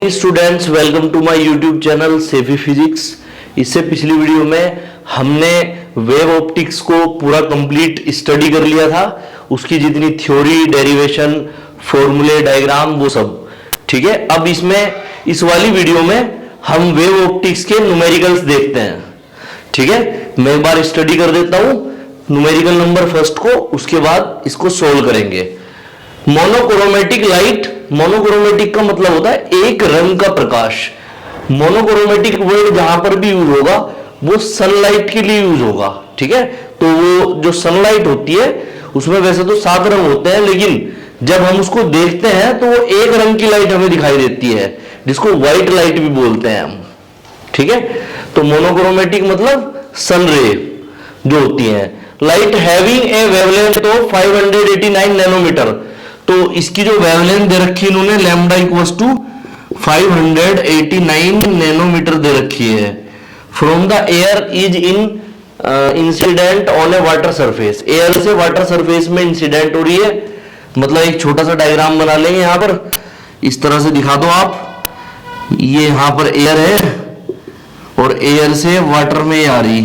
Students, welcome to my YouTube channel सेफी physics. इससे पिछली वीडियो में हमने वेव ऑप्टिक्स को पूरा कंप्लीट स्टडी कर लिया था, उसकी जितनी थ्योरी, डेरिवेशन, फॉर्मूले, डायग्राम, वो सब ठीक है। अब इसमें इस वाली वीडियो में हम वेव ऑप्टिक्स के न्यूमेरिकल्स देखते हैं। ठीक है, मैं एक बार स्टडी कर देता हूं न्यूमेरिकल नंबर फर्स्ट को, उसके बाद इसको सोल्व करेंगे। मोनोक्रोमेटिक लाइट, मोनोक्रोमेटिक का मतलब होता है एक रंग का प्रकाश। मोनोक्रोमेटिक वर्ड जहां पर भी यूज होगा वो सनलाइट के लिए यूज होगा। ठीक है, तो वो जो सनलाइट होती है उसमें वैसे तो 7 रंग होते हैं, लेकिन जब हम उसको देखते हैं तो वो एक रंग की लाइट हमें दिखाई देती है, जिसको व्हाइट लाइट भी बोलते हैं हम। ठीक है, तो मोनोक्रोमेटिक मतलब सन रे जो होती है। Light having a wavelength of 589 nanometer, तो इसकी जो वेवलेंथ दे रखी है इन्होंने लैम्डा इक्वल्स टू 589 नैनोमीटर दे रखी है। From the air is in incident on a water surface, air से वाटर सरफेस में इंसिडेंट हो रही है। मतलब एक छोटा सा डायग्राम बना लेंगे, यहां पर इस तरह से दिखा दो आप। ये यहां पर एयर है और एयर से वाटर में आ रही,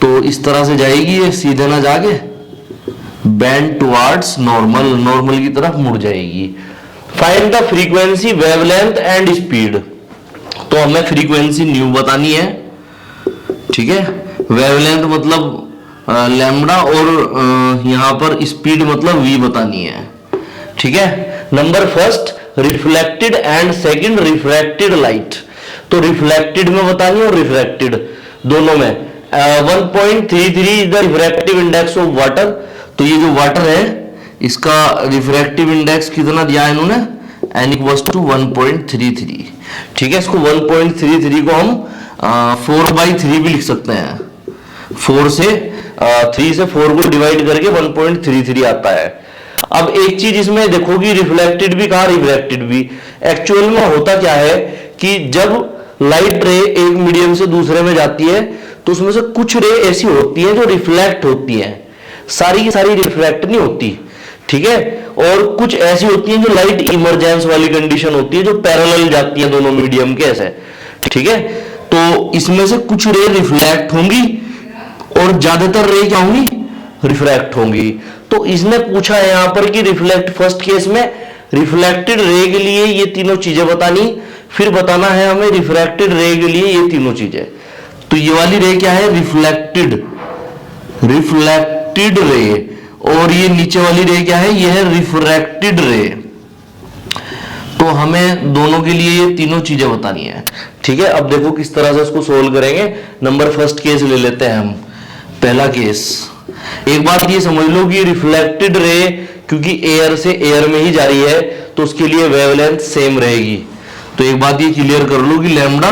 तो इस तरह से जाएगी ये, सीधे ना जाके बैंड टुवर्ड्स नॉर्मल, नॉर्मल की तरफ मुड़ जाएगी। Find the frequency, wavelength and speed, तो हमें फ्रीक्वेंसी न्यू बतानी है। ठीक है, वेवलेंथ मतलब लैम्डा और यहां पर स्पीड मतलब वी बतानी है। ठीक है, number first reflected and second refracted light, तो रिफ्लेक्टेड में बतानी है और रिफ्रैक्टेड दोनों में। 1.33 is the refractive index of water, तो ये जो वाटर है इसका रिफ्रैक्टिव इंडेक्स कितना दिया है इन्होंने, n इक्वल्स टू 1.33। ठीक है, इसको 1.33 को हम 4/3 भी लिख सकते हैं। 3 से 4 को डिवाइड करके 1.33 आता है। अब एक चीज इसमें देखो कि रिफ्लेक्टेड भी कहा, रिफ्रैक्टेड भी। एक्चुअल में होता क्या है कि जब लाइट रे एक मीडियम से दूसरे में जाती है तो उसमें से कुछ रे ऐसी होती है जो रिफ्लेक्ट होती है, सारी की सारी रिफ्लेक्ट नहीं होती। ठीक है, और कुछ ऐसी होती हैं जो लाइट इमरजेंस वाली कंडीशन होती है, जो पैरेलल जाती है दोनों मीडियम के ऐसे। ठीक है, तो इसमें से कुछ रे रिफ्लेक्ट होंगी और ज्यादातर रे क्या होंगी, रिफ्रैक्ट होंगी। तो इसने पूछा है यहां पर कि रिफ्लेक्ट, फर्स्ट केस में रिफ्लेक्टेड रे के लिए ये तीनों चीजें बतानी, फिर बताना है हमें रिफ्रैक्टेड रे के लिए ये तीनों चीजें। तो ये वाली रे क्या है, रिफ्लेक्टेड, रिफ्लेक्टेड रे, और ये नीचे वाली रे क्या है, ये है रिफ्रैक्टेड रे। तो हमें दोनों के लिए ये तीनों चीजें बतानी है। ठीक है, अब देखो किस तरह से इसको सोल्व करेंगे। नंबर फर्स्ट केस ले लेते हैं हम, पहला केस। एक बात ये समझ लो कि रिफ्लेक्टेड रे क्योंकि एयर से एयर में ही जा रही है तो उसके लिए वेवलेंथ सेम रहेगी। तो एक बात ये क्लियर कर लो कि लैम्डा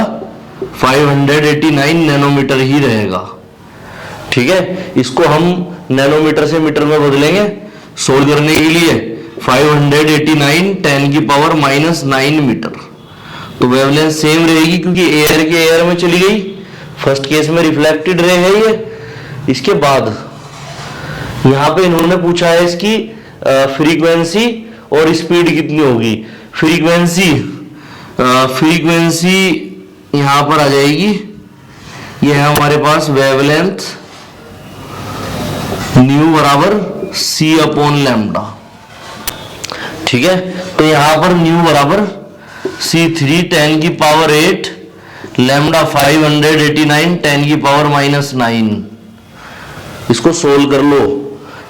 589 नैनोमीटर ही रहेगा। ठीक है, इसको हम नैनोमीटर से मीटर में बदलेंगे सोल्व करने के लिए। 589 10 की पावर -9 मीटर, तो वेवलेंथ सेम रहेगी क्योंकि एयर के एयर में चली गई। फर्स्ट केस में रिफ्लेक्टेड रे है ये। इसके बाद यहां पे इन्होंने पूछा है इसकी फ्रीक्वेंसी और स्पीड कितनी होगी। फ्रीक्वेंसी यहां पर आ जाएगी, ये है हमारे पास वेवलेंथ न्यू बराबर c अपॉन लैम्डा। ठीक है, तो यहां पर न्यू बराबर c3 10 की पावर 8, लैम्डा 589 10 की पावर -9। इसको सोल्व कर लो।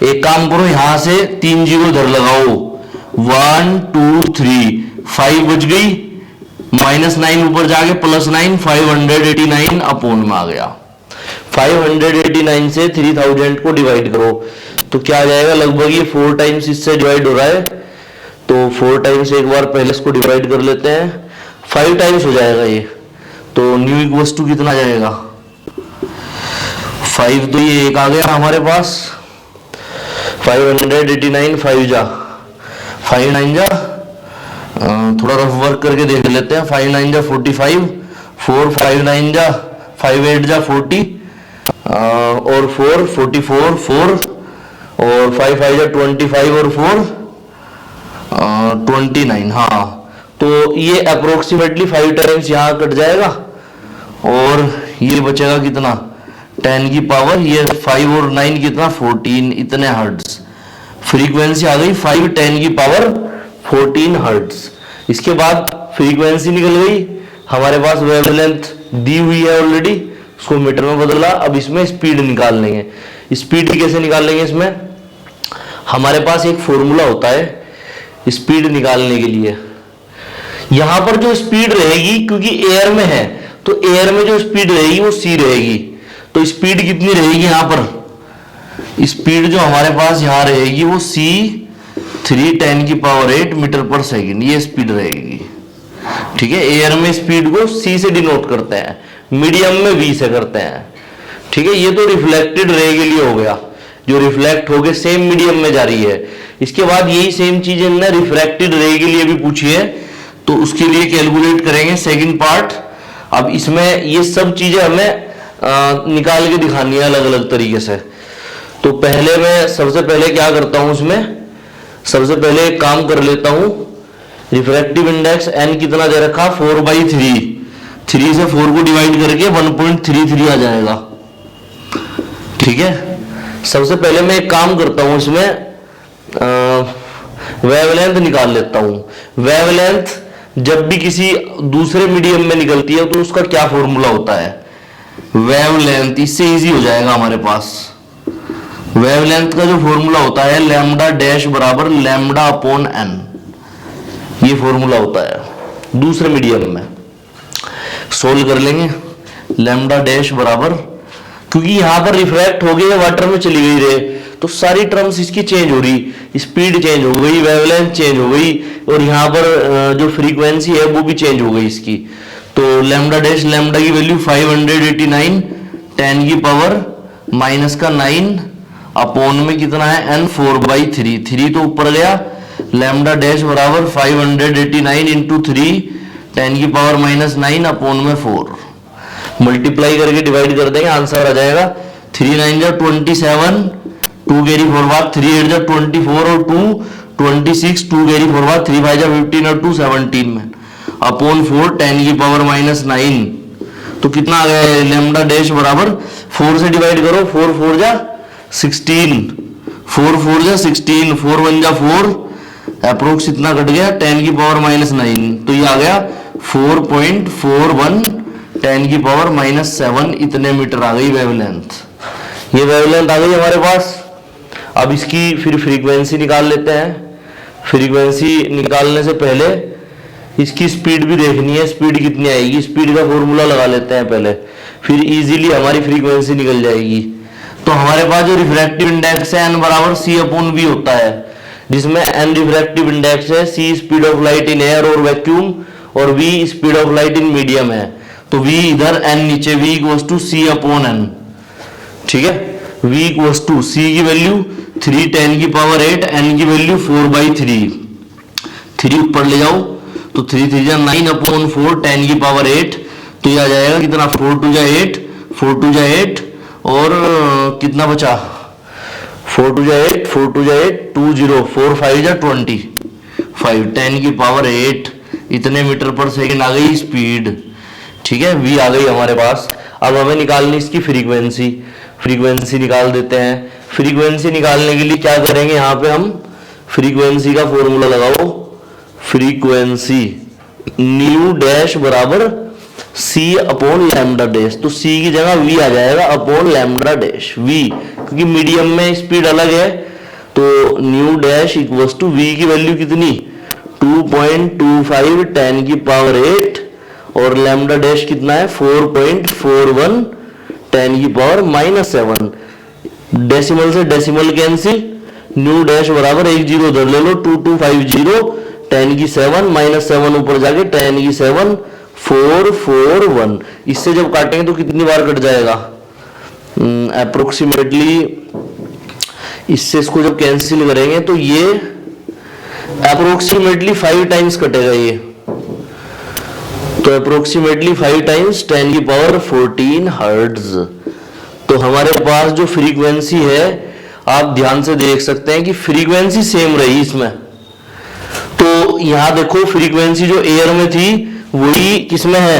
एक काम करो, यहां से 3 जीरो इधर लगाओ, 1 2 3, 5 बच गई, -9 ऊपर जाके +9, 589 अपॉन में आ गया। 589 से 3000 को डिवाइड करो तो क्या आ जाएगा, लगभग ये 4 टाइम्स इससे डिवाइड हो रहा है, तो 4 टाइम्स एक बार पहले इसको डिवाइड कर लेते हैं, 5 टाइम्स हो जाएगा ये। तो न्यू इक्वल्स टू कितना जाएगा, 5, तो ये एक आ गया हमारे पास। 589 5 जा 5 9 जा, थोड़ा रफ वर्क करके देख लेते हैं। 5 9 जा 45, 4 5 9 जा 5 8 जा 40, और 4 44, 4 और 5 5 जा 25 और 4 29। हाँ, तो ये अप्रोक्सीमेटली 5 टाइम्स यहाँ कट जाएगा और ये बचेगा कितना 10 की पावर, ये 5 और 9 कितना 14, इतने हर्ट्ज। फ्रीक्वेंसी आ गई 5 10 की पावर 14 हर्ट्ज। इसके बाद फ्रीक्वेंसी निकल गई, हमारे पास वेवलेंथ दी हुई है ऑलरेडी, उसको मीटर में बदला। अब इसमें स्पीड निकाल लेंगे। स्पीड कैसे निकाल लेंगे? इसमें हमारे पास एक फॉर्मूला होता है स्पीड निकालने के लिए। यहां पर जो स्पीड रहेगी, क्योंकि एयर में है तो एयर में जो स्पीड रहेगी वो c रहेगी। तो स्पीड कितनी रहेगी? यहां पर स्पीड जो हमारे पास यहां रहेगी वो c 3 10 की पावर 8 मीटर पर सेकेंड, ये स्पीड रहेगी। ठीक है, एयर में स्पीड को c से डिनोट करते हैं, मीडियम में v से करते हैं। ठीक है, ये तो रिफ्लेक्टेड रे के लिए हो गया, जो रिफ्लेक्ट होके सेम मीडियम में जा रही है। इसके बाद यही सेम चीज हमने रिफ्रैक्टेड रे के लिए भी पूछी है, तो उसके लिए कैलकुलेट करेंगे सेकंड पार्ट। अब इसमें ये सब चीजें हमें निकाल के दिखानी है अलग अलग तरीके से। तो पहले मैं सबसे पहले क्या करता हूं, इसमें सबसे पहले एक काम कर लेता हूं। रिफ्रैक्टिव इंडेक्स n कितना दे रखा 4/3, 3 से 4 को डिवाइड करके 1.33 आ जाएगा। ठीक है, सबसे पहले मैं एक काम करता हूं, इसमें वेवलेंथ निकाल लेता हूं। वेवलेंथ जब भी किसी दूसरे मीडियम में निकलती है तो उसका क्या फॉर्मूला होता है? वेवलेंथ, इससे इजी हो जाएगा हमारे पास। वेवलेंथ का जो फॉर्मूला होता है लैम्डा डैश बराबर लैम्डा अपॉन n, ये फॉर्मूला होता है दूसरे मीडियम में। सोल्व कर लेंगे। लैम्डा डैश बराबर, क्योंकि यहां पर रिफ्रैक्ट हो गई, वाटर में चली गई रे, तो सारी टर्म्स इसकी चेंज हो रही, स्पीड चेंज हो गई, वेवलेंथ चेंज हो गई, और यहाँ पर जो फ्रीक्वेंसी है वो भी चेंज हो गई इसकी। तो लैम्डा डैश, लैम्डा की वैल्यू 589 10 की पावर माइनस का 9 अपॉन में कितना है n 4/3, 3 तो ऊपर गया। लैम्डा डैश बराबर 589 इंटू 3 10 की पावर माइनस 9 अपॉन में 4, मल्टीप्लाई करके डिवाइड कर देंगे, आंसर आ जाएगा 3 9 जा 27, 2 कैरी फॉरवर्ड 3 8 जा 24 और 2 26, 2 कैरी फॉरवर्ड 3 5 जा 15 और 2 17 में अपॉन 4 10 की पावर माइनस 9। तो कितना आ गया? लैम्डा डैश बराबर 4 से डिवाइड करो, 4 4 जा 16, 4 4 जा 16, 4 1 जा 4, अप्रोक्स इतना कट गया 10 की पावर माइनस 9। तो ये आ गया 4.41 10 की पावर माइनस 7, इतने मीटर आ गई वेवलेंथ। ये वेवलेंथ आ गई हमारे पास। अब इसकी फिर फ्रीक्वेंसी निकाल लेते हैं। फ्रीक्वेंसी निकालने से पहले इसकी स्पीड भी देखनी है, स्पीड कितनी आएगी, स्पीड का फॉर्मूला लगा लेते हैं पहले, फिर इजीली हमारी फ्रीक्वेंसी निकल जाएगी। तो हमारे पास जो रिफ्रैक्टिव इंडेक्स है n बराबर c/v होता है, जिसमें n रिफ्रैक्टिव इंडेक्स है, c speed of light in air और वैक्यूम, और v speed of light in medium है। तो v इधर, n नीचे, v इक्वल्स टू c/n। ठीक है, v इक्वल्स टू c की वैल्यू 3 10 की पावर 8, n की वैल्यू 4/3, 3 ऊपर ले जाओ तो 3 3 जा 9 अपॉन 4 10 की पावर 8, तो ये आ जाएगा कितना 4 2 जा 8, 4 2 जा 8, और कितना बचा 4 2 जा 8, 4 2 जा 8, 2 0, 4 5 जा 25, 10 की पावर 8, इतने मीटर पर सेकंड आ गई स्पीड। ठीक है, v आ गई हमारे पास। अब हमें निकालनी इसकी फ्रीक्वेंसी। फ्रीक्वेंसी निकाल देते हैं। फ्रीक्वेंसी निकालने के लिए क्या करेंगे, यहाँ पे हम फ्रीक्वेंसी का फॉर्मूला लगाओ। फ्रीक्वेंसी न्यू डैश बराबर c अपॉन लैम्डा डैश, तो c की जगह v आ जाएगा अपॉन लैम्डा डैश, v क्योंकि मीडियम में स्पीड अलग है। तो nu dash equals to v की वैल्यू कितनी 2.25 10 की पावर 8, और लैम्डा डैश कितना है 4.41 10 की पावर माइनस 7। डेसिमल से डेसिमल कैंसिल, न्यू डैश बराबर 1 0 उधर ले लो, 2250 10 की 7 माइनस 7 ऊपर जाके 10 की 7 441। इससे जब काटेंगे तो कितनी बार कट जाएगा? अप्रोक्सीमेटली इससे इसको जब कैंसिल करेंगे तो ये अप्रोक्सीमेटली 5 टाइम्स कटेगा ये। तो अप्रोक्सीमेटली 5 टाइम्स 10 की पावर 14 हर्ट्ज। तो हमारे पास जो फ्रीक्वेंसी है, आप ध्यान से देख सकते हैं कि फ्रीक्वेंसी सेम रही इसमें। तो यहां देखो फ्रीक्वेंसी जो एयर में थी वही किसमें है,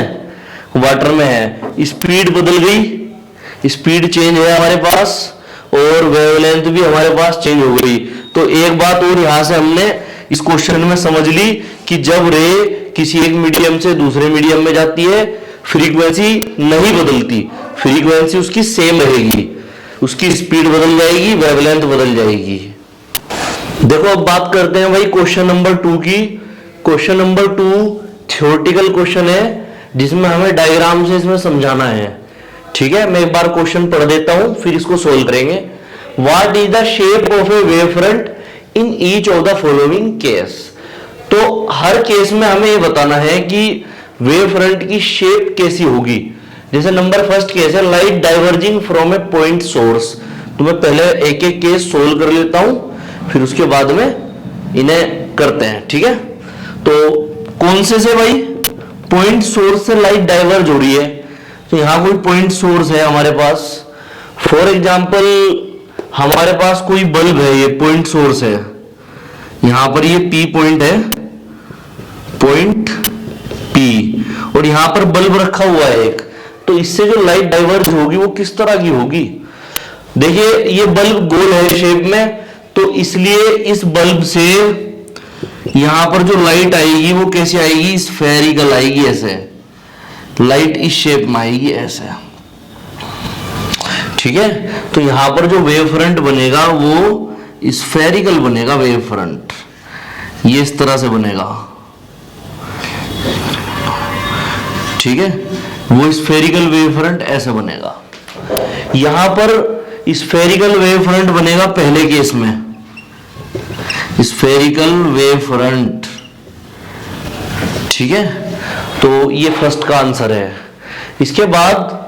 वाटर में है। स्पीड बदल गई, स्पीड चेंज है हमारे पास, और वेवलेंथ भी हमारे पास चेंज हो गई। तो एक बात और यहां से हमने इस क्वेश्चन में समझ ली कि जब रे किसी एक मीडियम से दूसरे मीडियम में जाती है फ्रीक्वेंसी नहीं बदलती, फ्रीक्वेंसी उसकी सेम रहेगी, उसकी स्पीड बदल जाएगी, वेवलेंथ बदल जाएगी। देखो अब बात करते हैं भाई क्वेश्चन नंबर 2 की। क्वेश्चन नंबर 2 थ्योरेटिकल क्वेश्चन है जिसमें हमें डायग्राम से इसमें समझाना है। ठीक है, मैं एक बार क्वेश्चन पढ़ देता हूं फिर इसको सोल्व करेंगे। What is the shape of A wave front in each of the following case. तो हर केस में हमें ये बताना है कि वेव फ्रंट की शेप कैसी होगी। जैसे नंबर फर्स्ट केस है light diverging from A point source. तो मैं पहले एक एक केस सोल्व कर लेता हूं फिर उसके बाद में इन्हें करते हैं। ठीक है, तो कौन से भाई, पॉइंट सोर्स से लाइट डाइवर्ज हो रही है। तो यहां कोई पॉइंट सोर्स है हमारे पास, फॉर एग्जांपल हमारे पास कोई बल्ब है, ये पॉइंट सोर्स है, यहां पर ये पी पॉइंट है, पॉइंट पी, और यहां पर बल्ब रखा हुआ है एक। तो इससे जो लाइट डाइवर्ज होगी वो किस तरह की होगी। देखिए ये बल्ब गोल है शेप में, तो इसलिए इस बल्ब से यहां पर जो लाइट आएगी वो कैसे आएगी, स्फेरिकल आएगी, ऐसे लाइट इस शेप में आएगी ऐसे। ठीक है, तो यहां पर जो वेव फ्रंट बनेगा वो स्फेरिकल बनेगा वेव फ्रंट, ये इस तरह से बनेगा। ठीक है, वो स्फेरिकल वेव फ्रंट ऐसे बनेगा। यहां पर स्फेरिकल वेव फ्रंट बनेगा पहले केस में, स्फेरिकल वेव फ्रंट। ठीक है, तो ये फर्स्ट का आंसर है। इसके बाद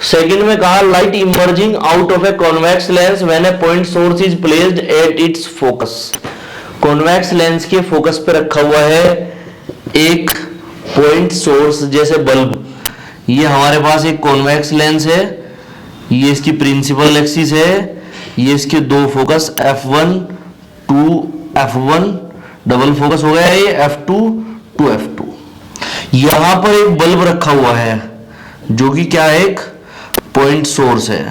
सेकंड में कहा light emerging out of a convex lens when A point source is placed at its focus. Convex lens के फोकस पे रखा हुआ है एक पॉइंट सोर्स जैसे बल्ब। ये हमारे पास एक कॉन्वेक्स लेंस है, ये इसकी प्रिंसिपल एक्सिस है, ये इसके दो focus F1 to F1 double focus हो गया है, ये F2 टू F2। यहां पर एक बल्ब रखा हुआ है जो कि क्या है, एक पॉइंट सोर्स है,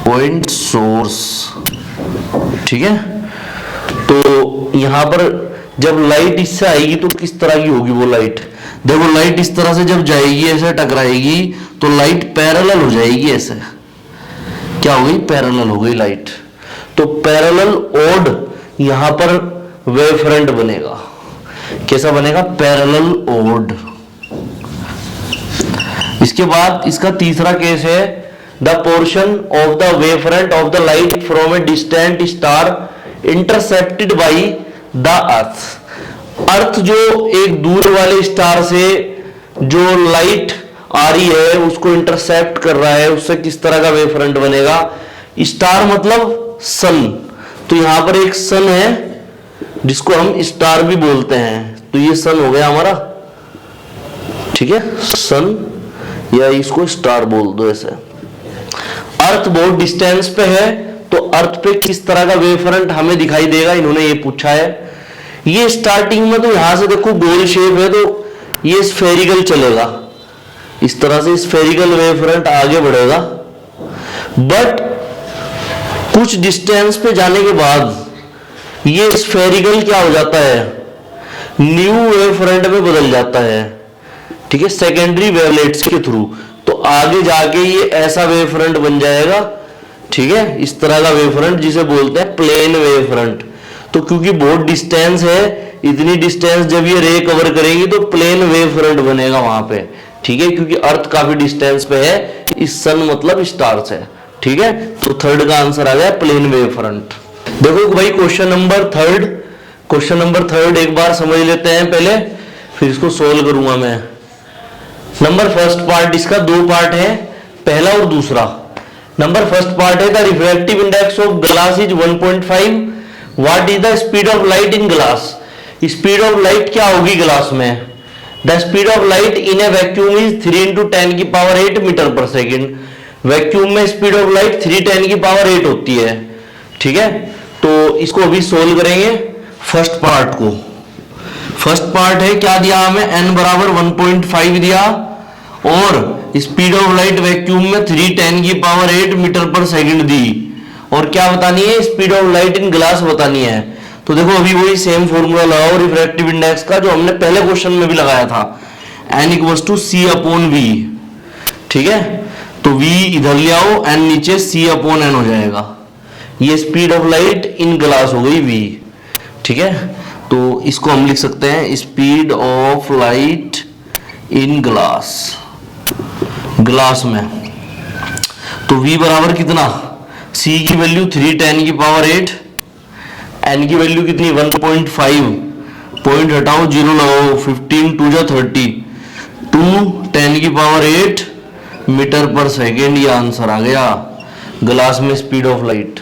पॉइंट सोर्स। ठीक है, तो यहां पर जब लाइट इससे आएगी तो किस तरह की होगी वो लाइट। देखो लाइट इस तरह से जब जाएगी ऐसे टकराएगी तो लाइट पैरेलल हो जाएगी, ऐसे क्या हो गई, पैरेलल हो गई लाइट। तो पैरेलल ओड यहां पर वेव फ्रंट बनेगा। कैसा बनेगा, पैरेलल ओड। इसके बाद इसका तीसरा केस है the portion of the wave front of the light from a distant star intercepted by the earth. Earth जो एक दूर वाले स्टार से जो लाइट आ रही है उसको इंटरसेप्ट कर रहा है, उससे किस तरह का वेव फ्रंट बनेगा। स्टार मतलब सन, तो यहां पर एक सन है जिसको हम स्टार भी बोलते हैं, तो ये सन हो गया हमारा। ठीक है, सन या इसको स्टार बोल दो ऐसे। अर्थ बहुत डिस्टेंस पे है, तो अर्थ पे किस तरह का वेव फ्रंट हमें दिखाई देगा, इन्होंने ये पूछा है। ये स्टार्टिंग में तो यहां से देखो गोल शेप है, तो ये स्फेरिकल चलेगा, इस तरह से स्फेरिकल वेव फ्रंट आगे बढ़ेगा। बट कुछ डिस्टेंस पे जाने के बाद ये स्फेरिकल क्या हो जाता है, न्यू वेव फ्रंट में बदल जाता है। ठीक है, सेकेंडरी वेवलेट्स के थ्रू, तो आगे जाके ये ऐसा वेव फ्रंट बन जाएगा। ठीक है, इस तरह का वेव फ्रंट जिसे बोलते हैं प्लेन वेव फ्रंट। तो क्योंकि बहुत डिस्टेंस है, इतनी डिस्टेंस जब ये रे कवर करेगी तो प्लेन वेव फ्रंट बनेगा वहां पे। ठीक है, क्योंकि अर्थ काफी डिस्टेंस पे है, इस सन मतलब स्टार्स है। ठीक है, तो थर्ड का आंसर आ गया प्लेन वेव फ्रंट। देखो भाई question number third, question number third एक बार समझ लेते हैं पहले, फिर इसको सोल्व करूंगा मैं। नंबर फर्स्ट पार्ट, इसका दो पार्ट है, पहला और दूसरा। नंबर फर्स्ट पार्ट है the refractive index of glass is 1.5। What is the speed of light in glass. Speed of light क्या होगी ग्लास में। The speed of light in a vacuum is 3 × 10⁸ metre पर second. Vacuum में speed of light 3 × 10⁸ होती है। ठीक है, तो इसको अभी सोल्व करेंगे फर्स्ट पार्ट को। फर्स्ट पार्ट है क्या दिया हमें, n बराबर 1.5 दिया और स्पीड ऑफ लाइट वैक्यूम में 3×10⁸ मीटर पर सेकंड दी, और क्या बतानी है, speed of light in glass बतानी है। तो देखो अभी वही सेम फॉर्मूला लगाओ रिफ्रैक्टिव इंडेक्स का जो हमने पहले क्वेश्चन में भी लगाया था, n = c/v। ठीक है, तो v इधर ले आओ, n नीचे c/n हो जाएगा। ये speed of light in glass हो गई v। ठीक है, तो इसको हम लिख सकते हैं speed of light in glass, glass में। तो v बराबर कितना, c की वैल्यू 3×10⁸, n की वैल्यू कितनी 1.5, पॉइंट हटाओ 0 लगाओ, 15 × 2 = 30, 2×10⁸ मीटर पर सेकेंड, ये आंसर आ गया ग्लास में speed of light.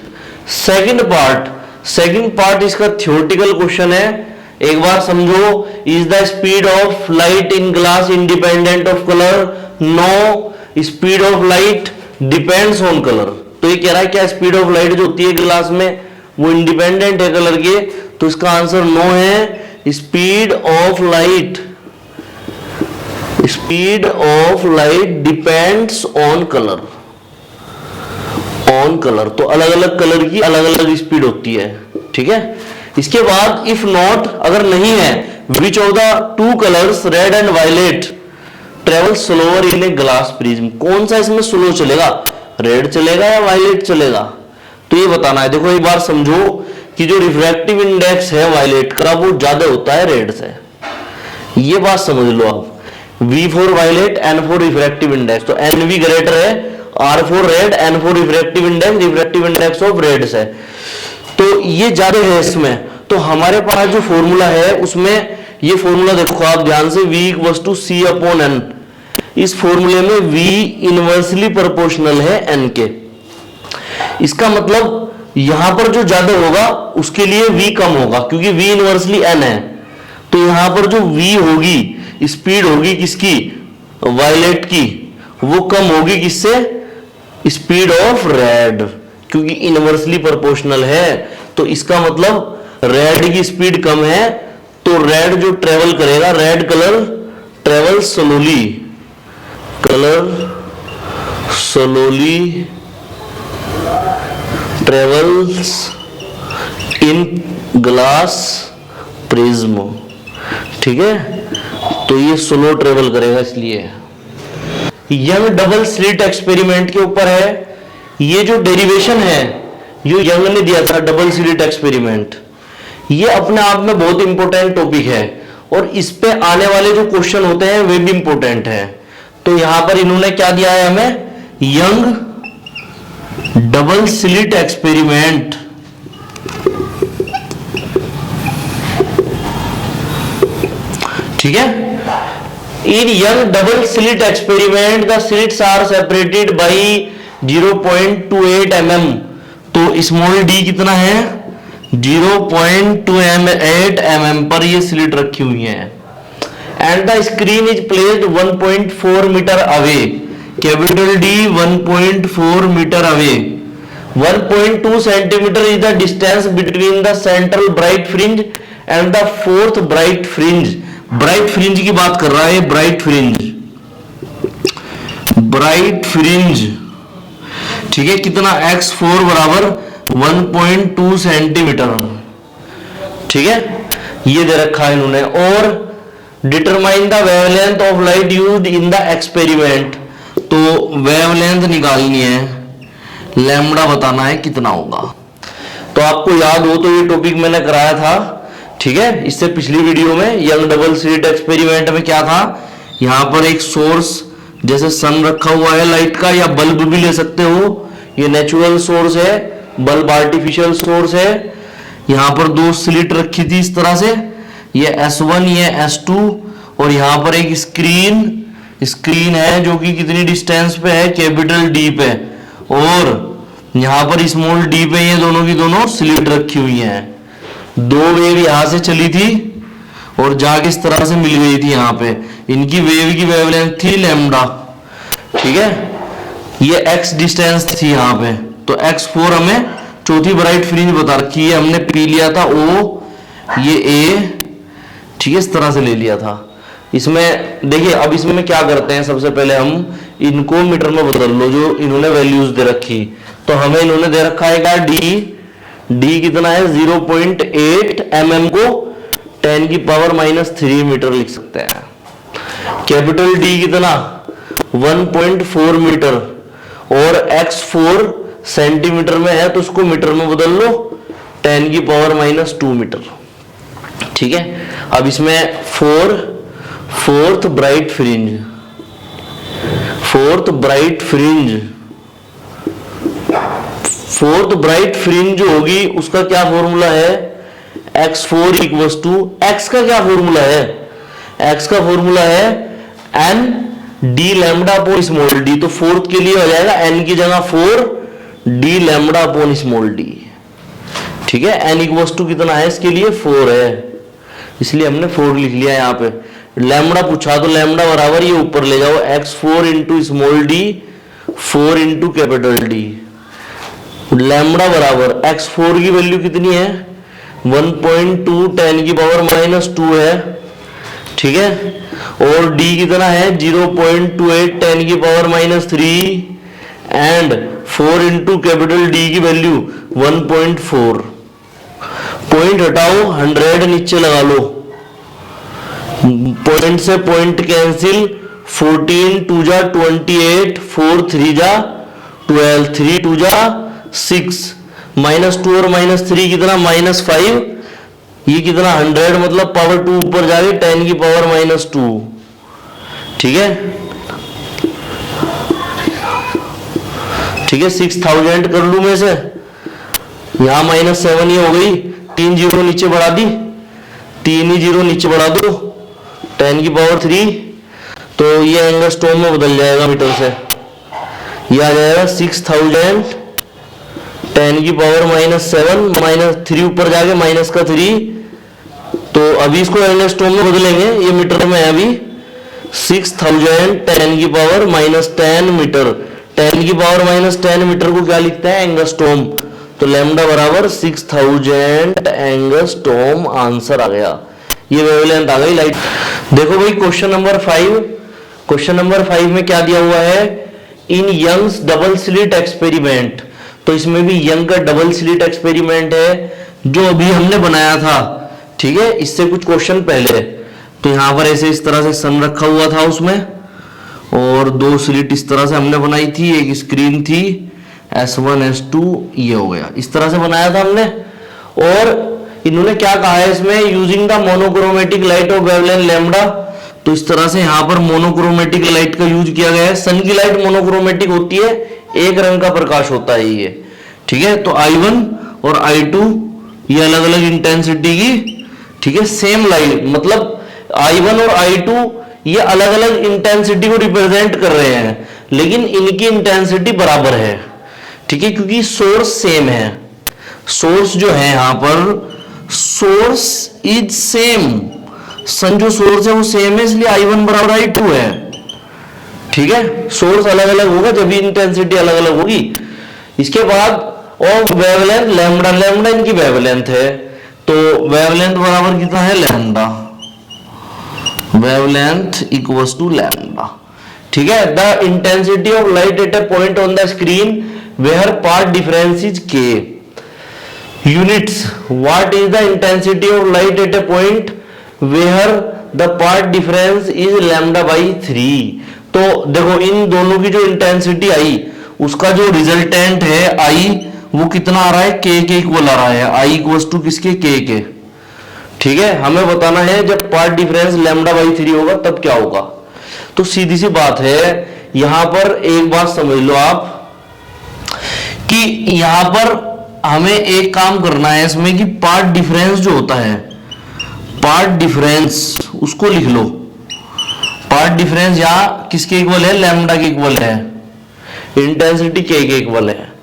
Second part इसका थ्योरेटिकल क्वेश्चन है, एक बार समझो। Is the speed of light in glass independent of colour, no, speed of light depends on colour. तो ये कह रहा है क्या स्पीड ऑफ लाइट जो होती है ग्लास में वो इंडिपेंडेंट है कलर के, तो इसका आंसर नो है। Speed of light depends on colour, तो अलग अलग कलर की अलग अलग स्पीड होती है। ठीक है, इसके बाद इफ नॉट, अगर नहीं है, which of the 2 colours red and violet travel slower in a glass prism, कौन सा इसमें स्लो चलेगा, रेड चलेगा या वायलेट चलेगा, तो ये बताना है। देखो एक बार समझो कि जो रिफ्रैक्टिव इंडेक्स है वायलेट का वो ज्यादा होता है रेड से, ये बात समझ लो आप। V for violet, N for refractive index, तो NV ग्रेटर है, R for red, N for refractive index of red से, तो ये ज्यादा है इसमें। तो हमारे पास जो फॉर्मूला है उसमें ये फॉर्मूला देखो आप ध्यान से, V = c/n। इस फॉर्मूले में V इनवर्सली प्रोपोर्शनल है n के। इसका मतलब यहां पर जो ज्यादा होगा उसके लिए V कम होगा, क्योंकि V इनवर्सली n है। तो यहां पर जो V होगी, स्पीड होगी किसकी, वायलेट की, वो कम होगी किससे, स्पीड ऑफ रेड, क्योंकि इनवर्सली प्रोपोर्शनल है। तो इसका मतलब रेड की स्पीड कम है, तो रेड जो ट्रेवल करेगा, red colour travel slowly travels in glass prism. ठीक है, तो ये स्लो ट्रेवल करेगा, इसलिए यंग डबल स्लिट एक्सपेरिमेंट के ऊपर है। ये जो डेरिवेशन है जो यंग ने दिया था, डबल स्लिट एक्सपेरिमेंट, ये अपने आप में बहुत इंपॉर्टेंट टॉपिक है और इस पे आने वाले जो क्वेश्चन होते हैं वे भी इंपॉर्टेंट है। तो यहां पर इन्होंने क्या दिया है हमें, यंग डबल स्लिट एक्सपेरिमेंट। ठीक है, in Young double slit experiment the slits are separated by 0.28 mm। तो स्मॉल डी कितना है, 0.28 mm पर ये स्लिट रखी हुई है। And the screen is placed 1.4 metre away, capital D 1.4 metre away. 1.2 centimetre is the distance between the central bright fringe and the fourth bright fringe. Bright fringe की बात कर रहा है, ब्राइट फ्रिंज। ठीक है, कितना, x4 बराबर 1.2 सेंटीमीटर। ठीक है, ये दे रखा है इन्होंने। और determine the wavelength of light used in the experiment, तो वेवलेंथ निकालनी है, लैम्बडा बताना है कितना होगा। तो आपको याद हो तो ये टॉपिक मैंने कराया था, ठीक है, इससे पिछली वीडियो में। यंग डबल स्लिट एक्सपेरिमेंट में क्या था, यहां पर एक सोर्स जैसे सन रखा हुआ है लाइट का, या बल्ब भी ले सकते हो, ये नेचुरल सोर्स है, बल्ब आर्टिफिशियल सोर्स है। यहां पर 2 स्लिट रखी थी इस तरह से, ये S1 ये S2, और यहां पर एक स्क्रीन है जो कि कितनी डिस्टेंस पे है, कैपिटल D पे, और यहां पर स्मॉल d पे ये दोनों की दोनों स्लिट रखी हुई हैं। 2 वेव यहां से चली थी और जाके इस तरह से मिल गई थी यहाँ पे। इनकी वेव की वेवलेंथ थी लैम्डा। ठीक है, ये x डिस्टेंस थी यहाँ पे, तो x4 हमें चौथी ब्राइट फ्रिंज बता रखी है, हमने P लिया था O, ये A, ठीक है, इस तरह से ले लिया था। इसमें देखिए, अब इसमें क्या करते हैं, सबसे पहले हम इनको मीटर में बदल लो, जो इन्होंने वैल्यूज दे रखी। तो हमें इन्होंने दे रखा है क्या, डी कितना है 0.8 mm को 10 की पावर -3 मीटर लिख सकते हैं। कैपिटल डी कितना 1.4 मीटर, और x4 सेंटीमीटर में है तो उसको मीटर में बदल लो 10 की पावर -2 मीटर। ठीक है, अब इसमें फोर्थ ब्राइट फ्रिंज जो होगी उसका क्या फॉर्मूला है, x4 इक्वल्स टू, x का क्या फॉर्मूला है, x का फॉर्मूला है n D lambda upon small D. तो फोर्थ के लिए हो जाएगा n की जगह 4 D lambda upon small D. ठीक है, n इक्वल्स टू कितना है, इसके लिए 4 है, इसलिए हमने 4 लिख लिया यहाँ पे। लैम्डा पूछा तो लैम्डा बराबर ये ऊपर ले जाओ x4 into small D 4 into capital D. Lambda बराबर x4 की वैल्यू कितनी है 1.2 10 की पावर -2 है। ठीक है, और d कितना है 0.28 10 की power -3 and 4 into capital D की वैल्यू 1.4। पॉइंट हटाओ, 100 नीचे लगा लो, पॉइंट से पॉइंट कैंसिल, 14 2 जा 28, 4 3 जा 12, 3 2 जा 6, -2 और -3 कितना -5, ये कितना 100 मतलब पावर 2 ऊपर जाके 10 की पावर -2। ठीक है, ठीक है, 6000 कर लू में से, यहां -7 ये हो गई, 3 जीरो नीचे बढ़ा दी, 3 ही जीरो नीचे बढ़ा दो 10 की पावर 3, तो ये एंगस्ट्रॉम में बदल जाएगा मीटर से, ये आ जाएगा 6000 10 की पावर -7 -3 ऊपर जाके माइनस का 3, तो अभी इसको एंगस्ट्रॉम में बदलेंगे, ये मीटर में है अभी 6000 10 की पावर -10 मीटर। 10 की पावर -10 मीटर को क्या लिखते हैं, एंगस्ट्रॉम। तो लैम्डा बराबर 6000 एंगस्ट्रॉम आंसर आ गया, ये वेवलेंथ आ गई लाइट। देखो भाई क्वेश्चन नंबर 5, क्वेश्चन नंबर 5 में क्या दिया हुआ है, in Young's double slit experiment. तो इसमें भी यंग का डबल स्लिट एक्सपेरिमेंट है जो अभी हमने बनाया था। ठीक है, इससे कुछ क्वेश्चन पहले, तो यहां पर ऐसे इस तरह से सन रखा हुआ था उसमें, और 2 स्लिट इस तरह से हमने बनाई थी, एक स्क्रीन थी S1 S2, ये हो गया, इस तरह से बनाया था हमने। और इन्होंने क्या कहा है इसमें, using the monochromatic light of wavelength lambda. तो इस तरह से यहाँ पर मोनोक्रोमेटिक लाइट का यूज किया गया है। सन की लाइट मोनोक्रोमेटिक होती है, एक रंग का प्रकाश होता है ये। ठीक है, तो I1 और I2 ये अलग अलग इंटेंसिटी की, ठीक है, सेम लाइट, मतलब I1 और I2 ये अलग अलग इंटेंसिटी को रिप्रेजेंट कर रहे हैं, लेकिन इनकी इंटेंसिटी बराबर है। ठीक है, क्योंकि सोर्स सेम है, सोर्स जो है यहां पर सोर्स इज सेम, सन जो सोर्स है वो सेम है, इसलिए I1 बराबर I2 है। ठीक है, सोर्स अलग अलग होगा जब भी इंटेंसिटी अलग अलग होगी। इसके बाद और वेवलेंथ लैम्डा, लैम्डा इनकी वेवलेंथ है, तो वेवलेंथ बराबर कितना है lambda, wavelength equals to lambda. ठीक है, the intensity of light at a point on the screen where path difference is K units, what is the intensity of light at a point where the path difference is lambda by 3। तो देखो इन दोनों की जो intensity I उसका जो resultant है आई वो कितना आ रहा है, के इक्वल आ रहा है, आई इक्वल्स टू किसके, के। ठीक है, हमें बताना है जब पाथ डिफरेंस लैम्डा बाई 3 होगा तब क्या होगा। तो सीधी सी बात है, यहां पर एक बात समझ लो आप कि यहां पर हमें एक काम करना है इसमें कि पाथ डिफरेंस जो होता है, पाथ डिफरेंस उसको लिख लो। पाथ डिफरेंस यहां किसके इक्वल है, लैम्डा के इक्वल है, इंटेंसिटी के इक्वल है।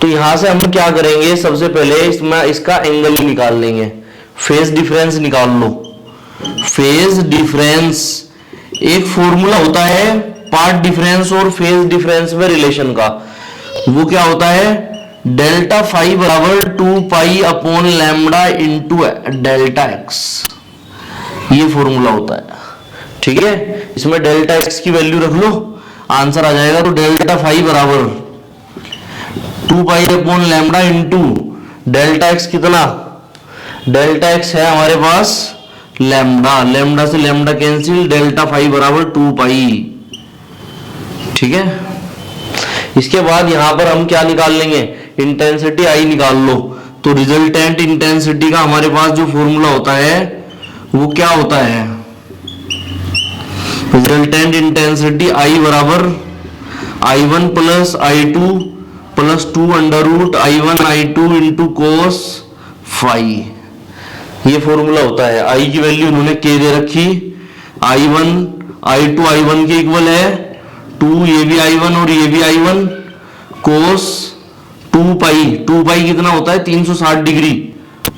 तो यहां से हम क्या करेंगे, सबसे पहले इसमें इसका एंगल ही निकाल लेंगे, फेज डिफरेंस निकाल लो। फेज डिफरेंस एक फॉर्मूला होता है पाथ डिफरेंस और फेज डिफरेंस में रिलेशन का, वो क्या होता है, डेल्टा फाई बराबर 2 pi upon lambda into delta x. ये फॉर्मूला होता है, ठीक है। इसमें डेल्टा एक्स की वैल्यू रख लो, आंसर आ जाएगा। तो डेल्टा फाई बराबर 2 pi upon lambda into delta x कितना, डेल्टा एक्स है हमारे पास लैम्डा, लैम्डा से लैम्डा कैंसिल, डेल्टा फाई बराबर 2 पाई, ठीक है। इसके बाद यहां पर हम क्या निकाल लेंगे, इंटेंसिटी आई निकाल लो। तो रिजल्टेंट इंटेंसिटी का हमारे पास जो फॉर्मूला होता है वो क्या होता है, रिजल्टेंट इंटेंसिटी आई बराबर I1 plus I2 plus 2 under root I1 I2 into cos phi, ये फॉर्मूला होता है। आई की वैल्यू उन्होंने के दे रखी, I1 I2 I1 के इक्वल है 2, ये भी I1 और ये भी I1 कोस 2 पाई कितना होता है 360 डिग्री,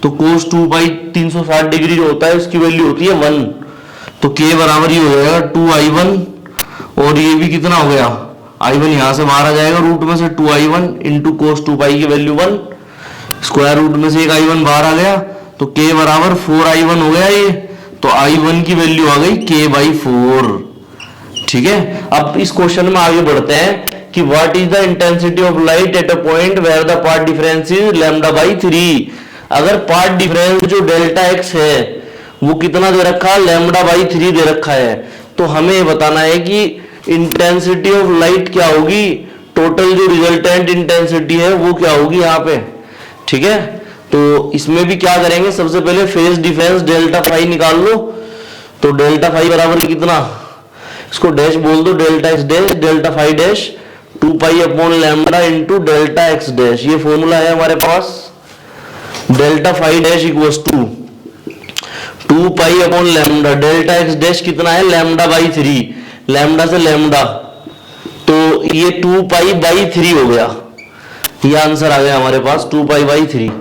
तो कोस 2 पाई 360 डिग्री जो होता है उसकी वैल्यू होती है 1, तो के बराबर ही हो जाएगा 2I1 और ये भी कितना हो गया I1 यहां से बाहर आ जाएगा रूट में से 2I1 इंटू कोस 2 पाई की वैल्यू 1, स्क्वायर रूट में से एक I1 बाहर आ गया, तो के बराबर 4I1 हो गया ये, तो I1 की वैल्यू आ गई k/4, ठीक है। अब इस क्वेश्चन में आगे बढ़ते हैं कि what is the intensity of light at a point where the path difference is λ/3। अगर पाथ डिफरेंस जो डेल्टा एक्स है वो कितना दे रखा है, λ/3 दे रखा है, तो हमें बताना है कि इंटेंसिटी ऑफ लाइट क्या होगी, टोटल जो रिजल्टेंट इंटेंसिटी है वो क्या होगी यहाँ पे, ठीक है। तो इसमें भी क्या करेंगे, सबसे पहले फेज डिफरेंस डेल्टा फाई निकाल लो। तो डेल्टा फाई बराबर कितना, इसको डैश बोल दो, delta X dash delta phi dash 2 pi upon lambda into delta X dash, ये फॉर्मूला है हमारे पास। Delta phi dash equals to 2 pi upon lambda, delta X dash कितना है λ/3, लैम्डा से लैम्डा, तो ये 2 पाई/3 हो गया, ये आंसर आ गया हमारे पास 2 पाई/3,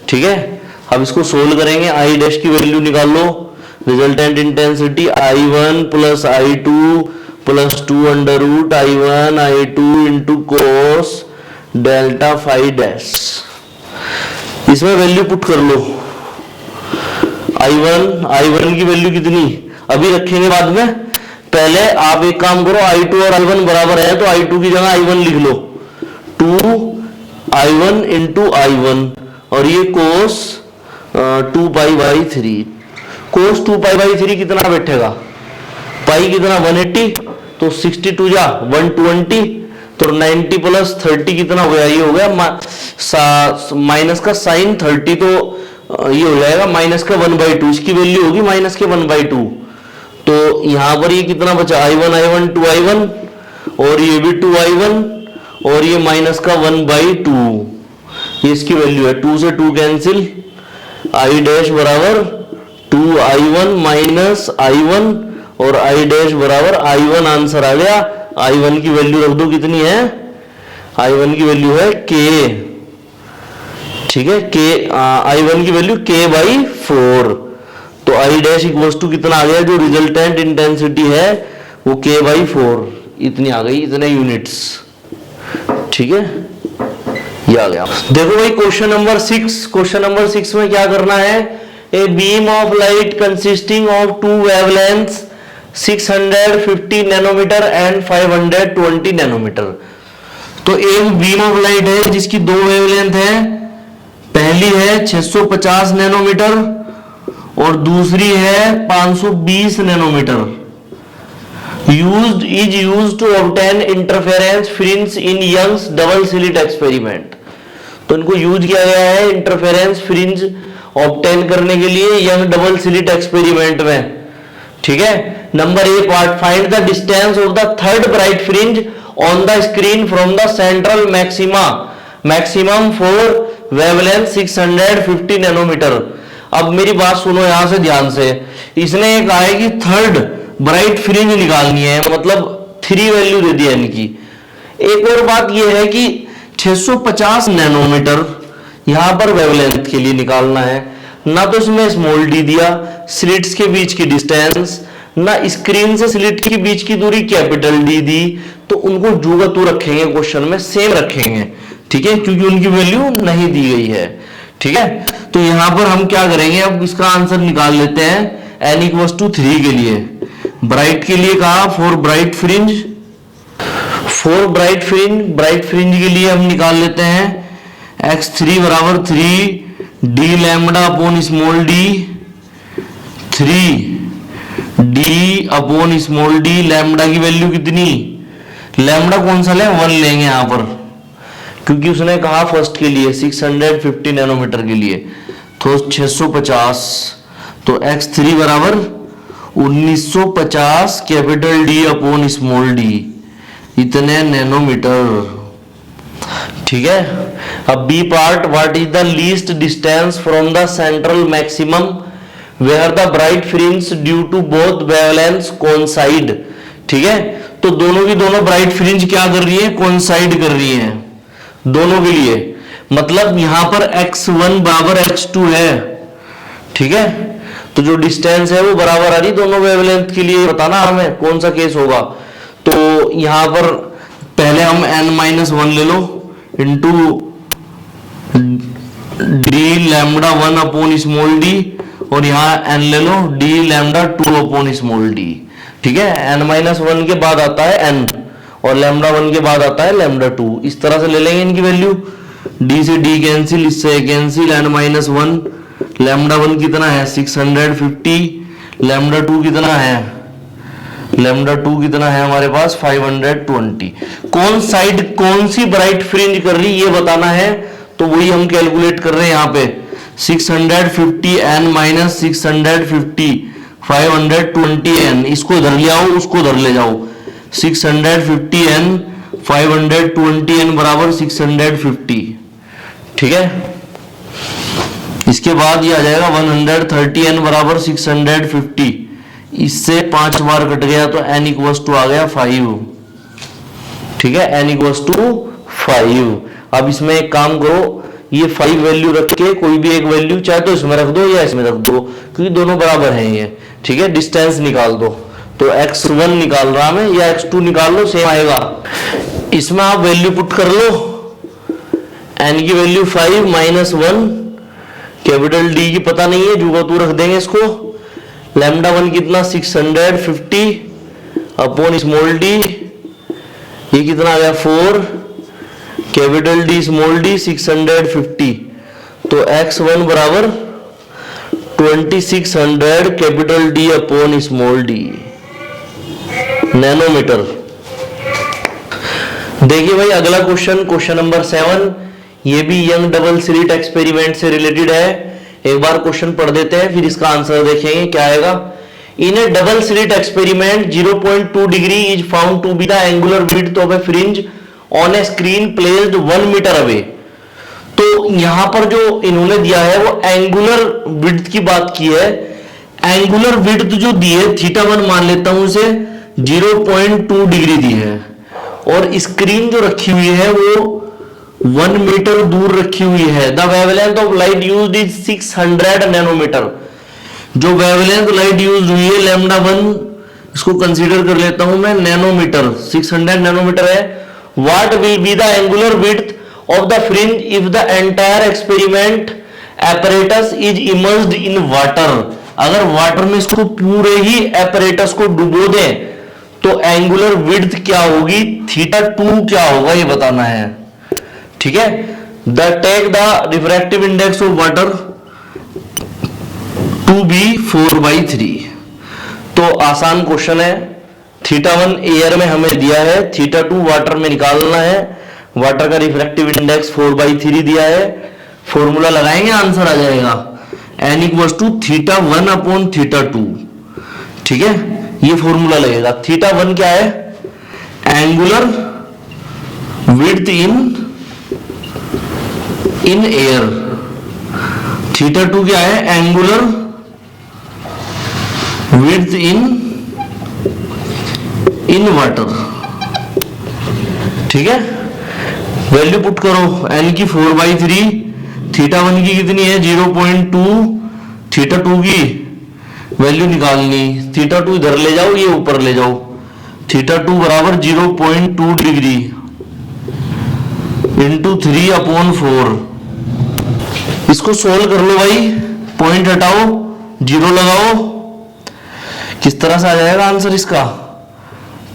ठीक है। अब इसको सोल्व करेंगे, आई डैश की वैल्यू निकाल लो, resultant intensity I1 plus I2 plus 2 under root I1 I2 into cos delta phi dash, इसमें वैल्यू पुट कर लो। I1 की वैल्यू कितनी अभी रखेंगे बाद में, पहले आप एक काम करो, I2 और I1 बराबर है तो I2 की जगह I1 लिख लो, 2I1 इंटू I1 और ये कोस 2 पाई/3, कोस 2 पाई/3 कितना बैठेगा, पाई कितना 180, तो 62 जा 120, तो 90 प्लस 30 कितना हो गया, ये हो गया माइनस का साइन 30, तो ये हो जाएगा माइनस का 1/2, इसकी वैल्यू होगी माइनस के 1/2, तो यहां पर ये कितना बचा I1 2I1 और ये भी 2I1 और ये माइनस का 1/2, ये इसकी वैल्यू है, 2 से 2 कैंसिल, I डैश बराबर 2I1 माइनस I1 और I डैश बराबर I1, आंसर आ गया। I1 की वैल्यू रख दो, कितनी है, I1 की वैल्यू है k, ठीक है, I1 की वैल्यू k/4, तो I डैश इक्वल्स टू कितना आ गया, जो रिजल्टेंट इंटेंसिटी है वो k/4 इतनी आ गई, इतने यूनिट्स, ठीक है, ये आ गया। देखो भाई क्वेश्चन नंबर 6, क्वेश्चन नंबर 6 में क्या करना है, a beam of light consisting of 2 wavelengths 650 nanometre and 520 nanometre. तो एक बीम ऑफ लाइट है जिसकी 2 वेवलेंथ है, पहली है 650 नैनोमीटर और दूसरी है 520 nanometre. used to obtain interference fringe in Young's double slit experiment। तो इनको यूज किया गया है इंटरफेरेंस फ्रिंज ऑब्टेन करने के लिए यंग डबल स्लिट एक्सपेरिमेंट में, ठीक है। Number A part, find the distance of the third bright fringe on the screen from the central maximum for wavelength 650 nanometre. अब मेरी बात सुनो यहां से ध्यान से, इसने कहा है कि थर्ड ब्राइट फ्रिंज निकालनी है, मतलब 3 वैल्यू दे दी है इनकी। एक और बात यह है कि 650 नैनोमीटर यहां पर वेवलेंथ के लिए निकालना है, ना तो इसमें स्मॉल डी दिया, स्लिट्स के बीच की डिस्टेंस, ना स्क्रीन से स्लिट के बीच की दूरी कैपिटल डी दी, तो उनको जो का तू रखेंगे क्वेश्चन में सेम रखेंगे, ठीक है, क्योंकि उनकी वैल्यू नहीं दी गई है, ठीक है। तो यहां पर हम क्या करेंगे, अब इसका आंसर निकाल लेते हैं। n इक्वल्स टू 3 के लिए। ब्राइट के लिए कहा for bright fringe, bright fringe के लिए हम निकाल लेते हैं x3 बराबर 3 D lambda upon small D, 3 D upon small D. Lambda की वैल्यू कितनी, लैम्बडा कौन सा ले, 1 लेंगे यहां पर, क्योंकि उसने कहा फर्स्ट के लिए 650 नैनोमीटर के लिए, तो 650, तो x3 बराबर 1950 capital D upon small d, इतने नैनोमीटर। ठीक है। अब B part, what is the least distance from the central maximum where the bright fringe due to both wavelengths coincide. ठीक है, तो दोनों की दोनों ब्राइट फ्रिंज क्या कर रही है, कोइंसाइड कर रही है दोनों के लिए, मतलब यहां पर x1 बराबर x2 है। ठीक है, तो जो डिस्टेंस है वो बराबर आ रही दोनों वेवलेंथ के लिए। बताना हमें कौन सा केस होगा, तो यहां पर पहले हम n-1 ले लो into D lambda 1 upon small D, और यहां n ले लो D lambda 2 upon small D. ठीक है, n-1 के बाद आता है n और लैम्बडा 1 के बाद आता है लैम्बडा 2। इस तरह से ले लेंगे इनकी वैल्यू, d से d कैंसिल, इससे कैंसिल, n-1, लैम्बडा 1 कितना है 650, लैम्बडा 2 कितना है, लैम्बडा 2 कितना है हमारे पास 520। कौन साइड कौन सी ब्राइट फ्रिंज कर रही ये बताना है, तो वही हम कैलकुलेट कर रहे हैं यहाँ पे। 650 n माइनस 650 520 n, इसको इधर ले आओ उसको उधर ले जाओ। 650 n 520 n बराबर 650। ठीक है, इसके बाद ये आ जाएगा 130 n बराबर 650, इससे 5 बार कट गया तो n इक्वल्स टू आ गया 5। ठीक है, n इक्वल्स टू 5। अब इसमें एक काम करो, ये 5 वैल्यू रख के कोई भी एक वैल्यू चाहे तो इसमें रख दो या इसमें रख दो, क्योंकि दोनों बराबर हैं ये। ठीक है, डिस्टेंस निकाल दो, तो x1 निकाल रहा मैं या x2 निकाल लो, सेम आएगा। इसमें आप वैल्यू पुट कर लो, n की वैल्यू 5 माइनस 1, कैपिटल D की पता नहीं है, जो तू रख देंगे इसको। लैम्बडा 1 कितना 650 अपॉन स्मॉल डी, ये कितना आ गया 4, कैपिटल D स्मॉल d 650, तो x1 बराबर 2600 capital D upon small d nanometre. देखिए भाई अगला क्वेश्चन, क्वेश्चन नंबर 7, ये भी यंग डबल स्लिट एक्सपेरिमेंट से रिलेटेड है। एक बार क्वेश्चन पढ़ देते हैं फिर इसका आंसर देखेंगे क्या आएगा। In a double slit experiment 0.2 degree is found to be the angular width of a fringe on a screen placed 1 metre away. तो यहां पर जो इन्होंने दिया है वो एंगुलर विड्थ की बात की है। एंगुलर विड्थ जो दी है θ1 मान लेता हूं उसे 0.2 डिग्री दी है, और स्क्रीन जो रखी हुई है वो 1 मीटर दूर रखी हुई है। The wavelength of light used is 600 nanometre. जो वेवलेंथ लाइट यूज हुई है लैम्बडा 1, इसको कंसीडर कर लेता हूं मैं नैनोमीटर, 600 नैनोमीटर है। What will be the angular width of the fringe if the entire experiment apparatus is immersed in water. अगर वाटर में इसको पूरे ही apparatus को डुबो दें तो एंगुलर विड्थ क्या होगी, θ2 क्या होगा ये बताना है। ठीक है, the take the refractive index of water to be 4/3। तो आसान क्वेश्चन है। θ1 एयर में हमें दिया है, θ2 वाटर में निकालना है। वाटर का रिफ्रैक्टिव इंडेक्स 4/3 दिया है, फॉर्मूला लगाएंगे आंसर आ जाएगा n इक्वल्स टू θ1 अपॉन θ2। ठीक है, ये फॉर्मूला लगेगा। θ1 क्या है, एंगुलर विड्थ इन एयर। θ2 क्या है, एंगुलर विड्थ इन वाटर। ठीक है, वैल्यू पुट करो, n की 4/3, θ1 की कितनी है 0.2, θ2 की वैल्यू निकालनी। θ2 इधर ले जाओ, ये ऊपर ले जाओ। θ2 बराबर 0.2 डिग्री इंटू 3/4। इसको सोल्व कर लो भाई, पॉइंट हटाओ, जीरो लगाओ, किस तरह से आ जाएगा आंसर इसका?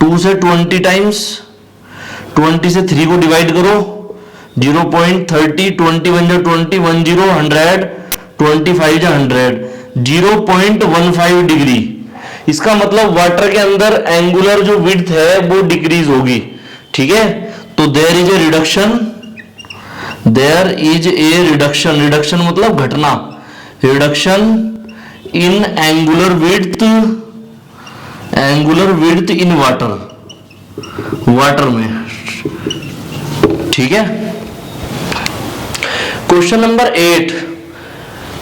2 से 20 टाइम्स, 20 से 3 को डिवाइड करो, 0.30, 21 जा 20, 10, 100, 25 जा 100, 0.15 डिग्री। इसका मतलब वाटर के अंदर एंगुलर जो विड्थ है वो डिक्रीज होगी, ठीक है। तो there is a reduction, there is a reduction, reduction मतलब घटना, reduction in angular width, angular width in water, water में, ठीक है। Question number 8,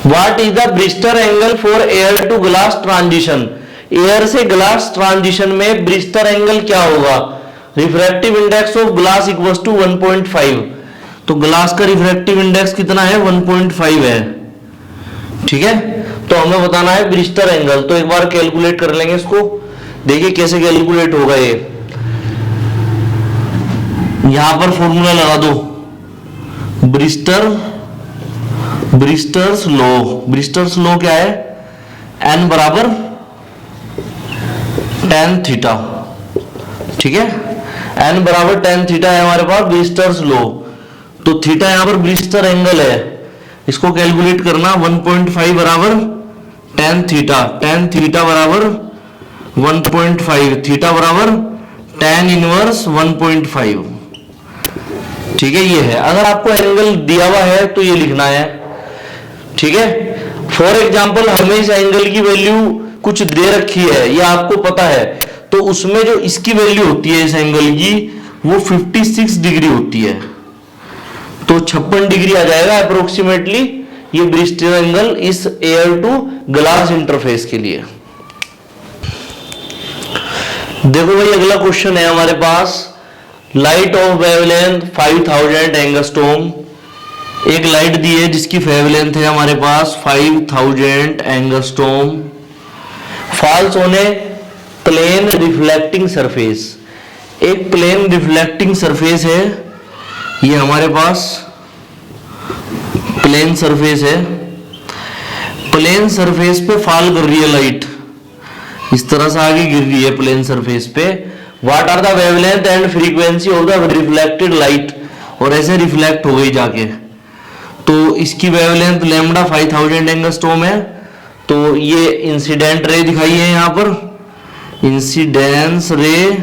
what is the Brewster angle for air to glass transition? Air से glass transition में Brewster angle क्या होगा? Refractive index of glass equals to 1.5। तो glass का refractive index कितना है? 1.5 है, ठीक है। तो हमें बताना है ब्रिस्टर एंगल। तो एक बार कैलकुलेट कर लेंगे इसको, देखिए कैसे कैलकुलेट होगा ये। यहां पर फॉर्मूला लगा दो, ब्रिस्टर्स लॉ। ब्रिस्टर्स लॉ क्या है? n बराबर tan थीटा, ठीक है। n बराबर tan थीटा है हमारे पास ब्रिस्टर्स लॉ। तो थीटा यहां पर ब्रिस्टर एंगल है, इसको कैलकुलेट करना। 1.5 बराबर tan थीटा, tan थीटा बराबर 1.5, थीटा बराबर tan इनवर्स 1.5, ठीक है। ये है, अगर आपको एंगल दिया हुआ है तो ये लिखना है, ठीक है। फॉर एग्जाम्पल हमें इस एंगल की वैल्यू कुछ दे रखी है, ये आपको पता है, तो उसमें जो इसकी वैल्यू होती है इस एंगल की वो 56 डिग्री होती है, तो 56 डिग्री आ जाएगा अप्रोक्सीमेटली ये ब्रिस्टर एंगल इस एयर टू ग्लास इंटरफेस के लिए। देखो भाई अगला क्वेश्चन है हमारे पास, लाइट ऑफ वेवलेंथ 5000 एंगस्ट्रॉम। एक लाइट दी है जिसकी वेवलेंथ है हमारे पास 5000 angstrom, falls on a plane reflecting surface. एक प्लेन रिफ्लेक्टिंग सरफेस है, ये हमारे पास प्लेन सरफेस है, प्लेन सरफेस पे फॉल कर रही है लाइट, इस तरह से आगे गिर रही है प्लेन सरफेस पे। What are the wavelength and frequency of the reflected light, और ऐसे रिफ्लेक्ट हो गई जाके। तो इसकी वेवलेंथ लैम्डा 5000 एंगस्ट्रॉम है। तो ये इंसिडेंट रे दिखाई है यहां पर, इंसिडेंस रे,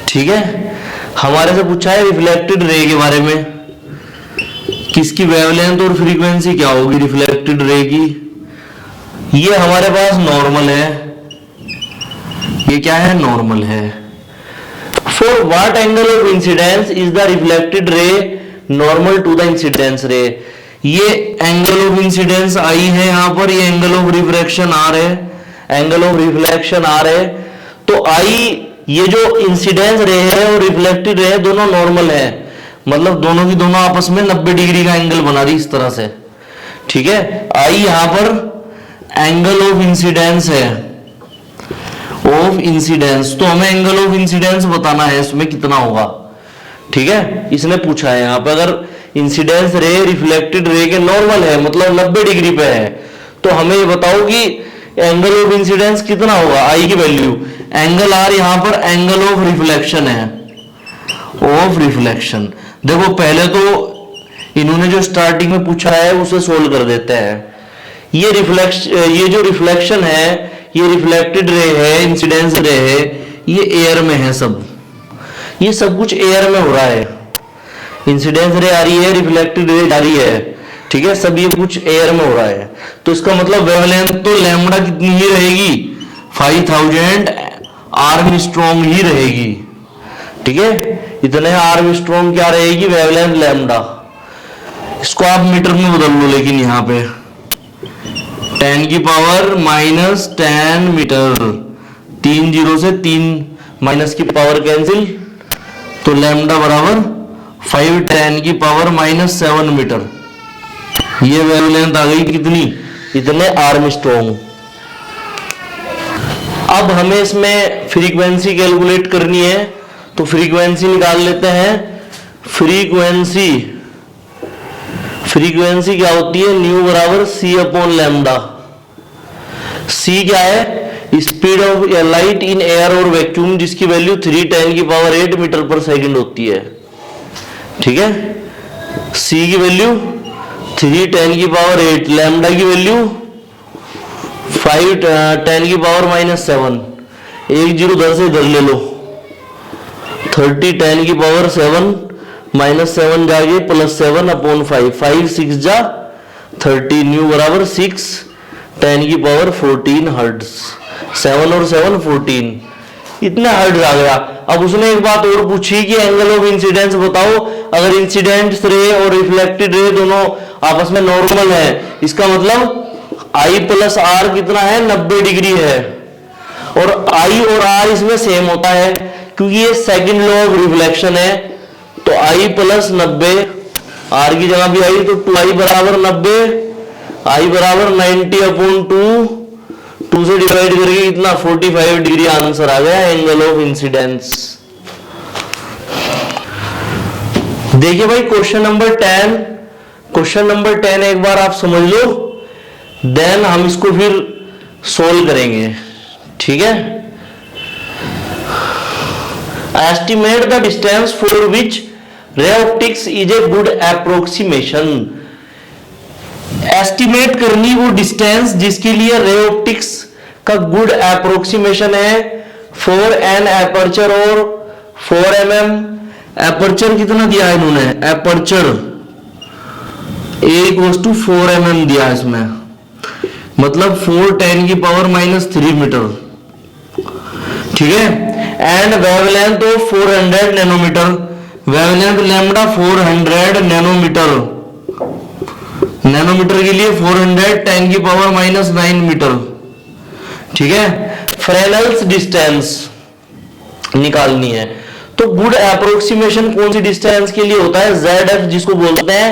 ठीक है। हमारे से पूछा है रिफ्लेक्टेड रे के बारे में, किसकी वेवलेंथ और फ्रीक्वेंसी क्या होगी रिफ्लेक्टेड रे की। ये हमारे पास नॉर्मल है, ये क्या है? नॉर्मल है। For what angle of incidence is the reflected ray normal to the incidence ray. ये एंगल ऑफ इंसिडेंस आई है यहां पर, ये एंगल ऑफ रिफ्रैक्शन आर है, एंगल ऑफ रिफ्लेक्शन आर है। तो आई, ये जो इंसिडेंस रे है और रिफ्लेक्टेड रे है दोनों नॉर्मल है, मतलब दोनों की दोनों आपस में 90 डिग्री का एंगल बना रही इस तरह से, ठीक है। आई यहां पर एंगल ऑफ इंसिडेंस है, ऑफ इंसिडेंस, तो हमें एंगल ऑफ इंसिडेंस बताना है इसमें कितना होगा, ठीक है। इसने पूछा है यहां पर अगर इंसिडेंस रे रिफ्लेक्टेड रे के नॉर्मल है मतलब 90 डिग्री पे है, तो हमें ये बताओ कि एंगल ऑफ इंसिडेंस कितना होगा, आई की वैल्यू। एंगल आर यहां पर एंगल ऑफ रिफ्लेक्शन है, ऑफ रिफ्लेक्शन। देखो पहले तो इन्होंने जो स्टार्टिंग में पूछा है उसे सोल्व कर देते हैं। ये जो रिफ्लेक्शन है, ये रिफ्लेक्टेड रे है, इंसिडेंस रे है, ये एयर में है सब, ये सब कुछ एयर में हो रहा है। इंसिडेंस रे आ रही है, रिफ्लेक्टेड रे आ रही है, ठीक है, सब ये कुछ एयर में हो रहा है। तो इसका मतलब वेवलेंथ तो लैम्डा कितनी ही रहेगी, 5000 आर्मस्ट्रॉन्ग ही रहेगी, ठीक है। इतने आर्मस्ट्रॉन्ग क्या रहेगी वेवलेंथ लैम्डा। इसको आप मीटर में बदल लो, लेकिन यहां पे 10 की पावर माइनस 10 मीटर, 3 जीरो से 3 माइनस की पावर कैंसिल, तो लैम्डा बराबर 5 10 की पावर माइनस 7 मीटर। ये वेवलेंथ आ गई कितनी, इतने आर्मस्ट्रॉन्ग। अब हमें इसमें फ्रीक्वेंसी कैलकुलेट करनी है, तो फ्रीक्वेंसी निकाल लेते हैं। फ्रीक्वेंसी क्या होती है, न्यू बराबर सी अपॉन लैम्डा। सी क्या है, speed of light in air और वैक्यूम जिसकी वैल्यू 3 10 की पावर 8 मीटर पर सेकंड होती है। ठीक है, सी की वैल्यू 3 10 की पावर 8, लैम्डा की वैल्यू 5 10 की पावर -7, एक जीरो इधर से इधर ले लो, 30 10 की पावर 7 -7 जाके +7/5, 5 6 जा 30, न्यू बराबर 6 10 की पावर 14 हर्ट्ज, 7 और 7 14, इतना हर्ट्ज आ गया। अब उसने एक बात और पूछी कि एंगल ऑफ इंसिडेंस बताओ, अगर इंसिडेंट रे और रिफ्लेक्टेड रे दोनों आपस में नॉर्मल है, इसका मतलब I + R कितना है, 90 डिग्री है, और I और R इसमें सेम होता है क्योंकि ये सेकंड लॉ ऑफ रिफ्लेक्शन है। तो I + 90, R की जगह भी आई तो 2I = 90, I = 90/2, 2 से डिवाइड करके इतना 45 डिग्री आंसर आ गया एंगल ऑफ इंसिडेंस। देखिए भाई क्वेश्चन नंबर 10 एक बार आप समझ लो, देन हम इसको फिर सोल्व करेंगे। ठीक है, estimate the distance for which ray optics is a good approximation. Estimate करनी वो डिस्टेंस जिसके लिए रे ऑप्टिक्स का गुड एप्रोक्सीमेशन है फॉर एन एपर्चर और 4 mm। एपर्चर कितना दिया है इन्होंने, एपर्चर A = 4 mm दिया है इसमें, मतलब 4 10 की पावर -3 मीटर। ठीक है, and wavelength of 400 nanometre, wavelength lambda 400 nanometre, nanometre के लिए 400 10 की पावर -9 मीटर। ठीक है, फ्रेनेल्स डिस्टेंस निकालनी है, तो गुड एप्रोक्सीमेशन कौन सी डिस्टेंस के लिए होता है, ZF जिसको बोलते हैं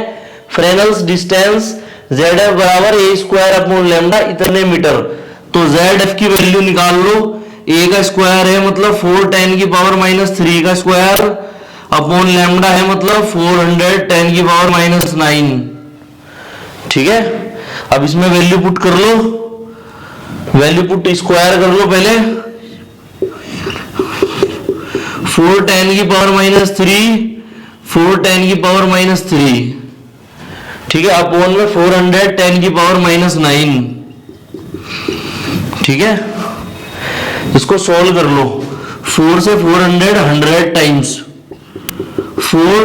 फ्रेनेल्स डिस्टेंस, ZF = A² इतने मीटर। तो ZF की वैल्यू निकाल लो, A का स्क्वायर है मतलब 4 10 की पावर -3 का स्क्वायर अपॉन लैम्डा है मतलब 400 10 की पावर -9। ठीक है, अब इसमें वैल्यू पुट कर लो, वैल्यू पुट स्क्वायर कर लो पहले, 4 10 की पावर -3, 4 10 की पावर -3, ठीक है, अपॉन में 400 10 की पावर -9। ठीक है, इसको सॉल्व कर लो, 4 से 400 100 टाइम्स, 4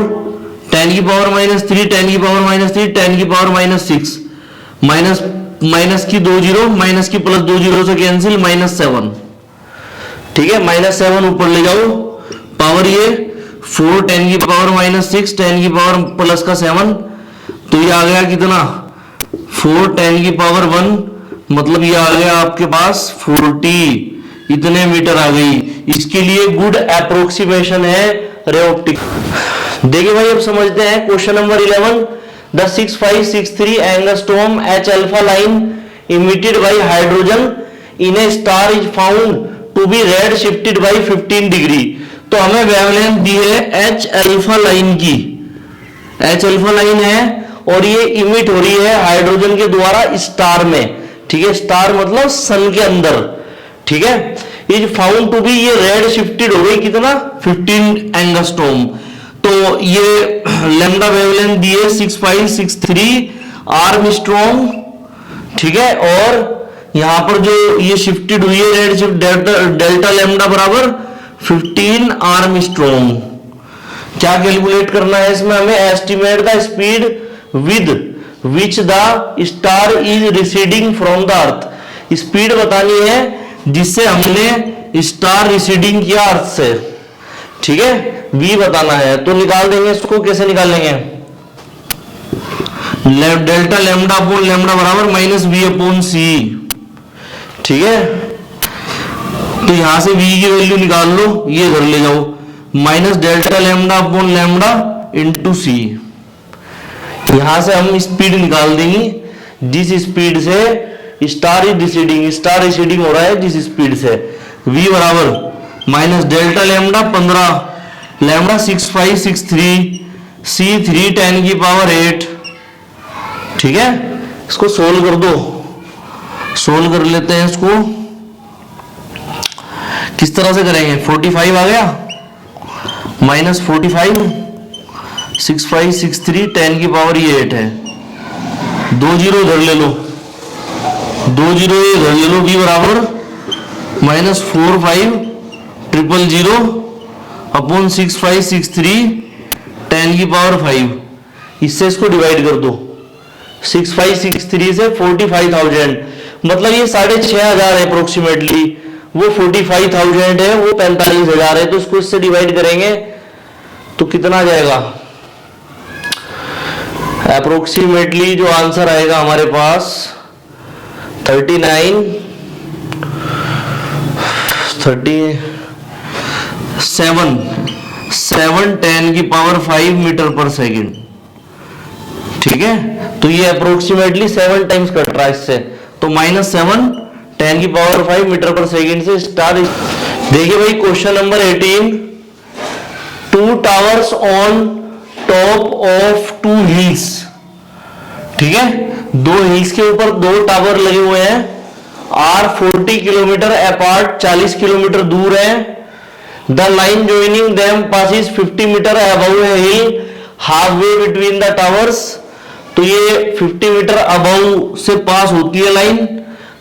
10 की पावर -3, 10 की पावर -3, 10 की पावर -6, माइनस की 2 जीरो, माइनस की प्लस 2 जीरो से कैंसिल, -7। ठीक है, -7 ऊपर ले जाओ, पावर ये 4 10 की पावर -6, 10 की पावर प्लस का 7, तो ये आ गया कितना 4 10 की पावर 1, मतलब ये आ गया आपके पास 40, इतने मीटर आ गई। इसके लिए गुड एप्रोक्सीमेशन है रे ऑप्टिक। देखिए भाई अब समझते हैं question number 11, the 6563 angstrom H alpha line emitted by hydrogen in a star is found to be red shifted by 15 degree. तो हमें वेवलेंथ दी है H alpha लाइन की, H alpha लाइन है और ये इमिट हो रही है हाइड्रोजन के द्वारा स्टार में। ठीक है, स्टार मतलब सन के अंदर। ठीक है, इज फाउंड टू बी, ये रेड शिफ्टेड हो गई कितना 15 एंगस्ट्रॉम। तो ये लैम्डा वेवलेंथ दी है 6563 आर्मस्ट्रॉन्ग। ठीक है, और यहां पर जो ये शिफ्टेड हुई है रेड शिफ्ट, डेल्टा लैम्डा बराबर 15 आर्मस्ट्रॉन्ग। क्या कैलकुलेट करना है इसमें हमें, estimate the speed with which the star is receding from the earth. Speed बतानी है जिससे हमने स्टार रिसीडिंग किया अर्थ से। ठीक है, v बताना है, तो निकाल देंगे इसको, कैसे निकालेंगे, डेल्टा लैम्डा अपॉन लैम्डा बराबर -v/c। ठीक है, तो यहां से v की वैल्यू निकाल लो, ये इधर ले जाओ, minus delta lambda upon lambda into c। यहां से हम स्पीड निकाल देंगे जिस स्पीड से star is receding, star receding हो रहा है जिस स्पीड से, v बराबर minus delta lambda 15 lambda 6563 c 3 10 की पावर 8। ठीक है, इसको सोल्व कर दो, सोल्व कर लेते हैं इसको। किस तरह से करेंगे, 45 आ गया माइनस 45, 6563, 10 की पावर ये 8 है, 2 जीरो इधर ले लो, 2 जीरो ये इधर ले लो, b बराबर माइनस 4500 अपॉन 6563, 10 की पावर 5, इससे इसको डिवाइड कर दो, 6563 से 45,000, मतलब ये 6,500 है अप्रोक्सीमेटली, वो 45,000 है, वो 45,000 है, तो इसको इससे डिवाइड करेंगे तो कितना आ जाएगा, अप्रोक्सीमेटली जो आंसर आएगा हमारे पास 37 10 की पावर 5 मीटर पर सेकंड, ठीक है। तो ये अप्रोक्सीमेटली 7 टाइम्स कट रहा है इससे, तो -7 10 की पावर 5 मीटर पर सेकंड से स्टार। देखिए भाई question number 18, 2 towers on top of 2 hills, ठीक है, 2 हिल्स के ऊपर 2 टावर लगे हुए हैं, आर 40 किलोमीटर अपार्ट, 40 किलोमीटर दूर है, the line joining them passes 50 metre above a hill half way between the towers, तो ये 50 मीटर अबव से पास होती है लाइन,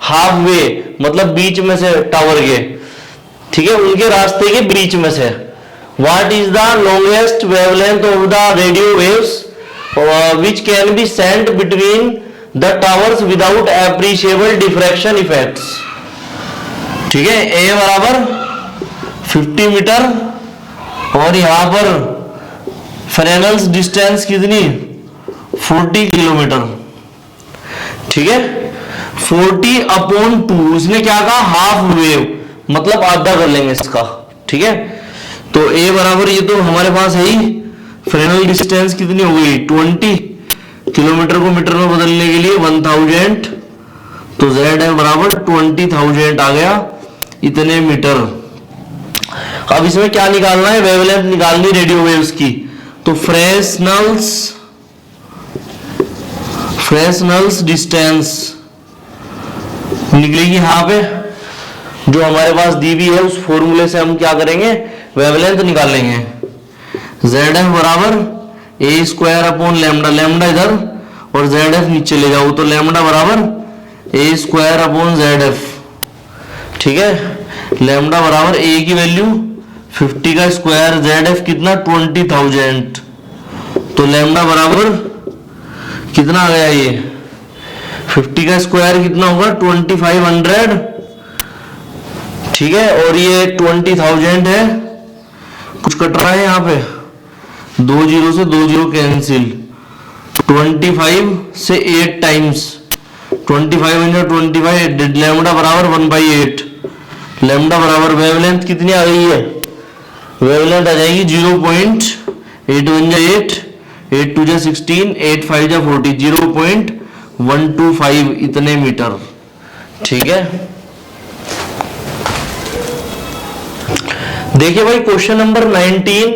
हाफ वे मतलब बीच में से टावर के, ठीक है, उनके रास्ते के बीच में से। What is the longest wavelength of the radio waves which can be sent between the towers without appreciable diffraction effects, ठीक है, ए बराबर 50 मीटर और यहां पर फ्रेनल्स डिस्टेंस कितनी 40 किलोमीटर, ठीक है, 40 अपॉन 2, इसने क्या कहा हाफ वेव, मतलब आधा कर लेंगे इसका, ठीक है। तो ए बराबर ये तो हमारे पास है ही, फ्रेनल डिस्टेंस कितनी हो गई 20, किलोमीटर को मीटर में बदलने के लिए 1000, तो जेड है बराबर 20,000 आ गया, इतने मीटर। अब इसमें क्या निकालना है, वेवलेंथ निकालनी रेडियो वेव्स की, तो फ्रेसनल्स डिस्टेंस निकलेगी यहां पे, जो हमारे पास दी हुई है उस फॉर्मूले से हम क्या करेंगे, वेवलेंथ निकालेंगे। जेड एफ बराबर ए स्क्वायर अपॉन लैम्डा, लैम्डा इधर और जेड एफ नीचे ले जाओ, तो लैम्डा बराबर ए स्क्वायर अपॉन जेड एफ, ठीक है, लैम्डा बराबर ए की वैल्यू 50 का स्क्वायर, जेड एफ कितना 20,000, तो लैम्डा बराबर कितना आ गया, ये 50 का स्क्वायर कितना होगा 2500, ठीक है, और ये 20,000 है, कुछ कट रहा है यहाँ पे, 2 जीरो से 2 जीरो कैंसिल, 25 से 8 टाइम्स, 25 × 25, लैम्डा बराबर 1/8, लैम्डा बराबर वेवलेंथ कितनी आ गई है, वेवलेंथ आ जाएगी 0.8 1 जा 8, 8 2 जा 16, 8 5 जा 40, 0.125 इतने मीटर, ठीक है। देखिए भाई question number 19,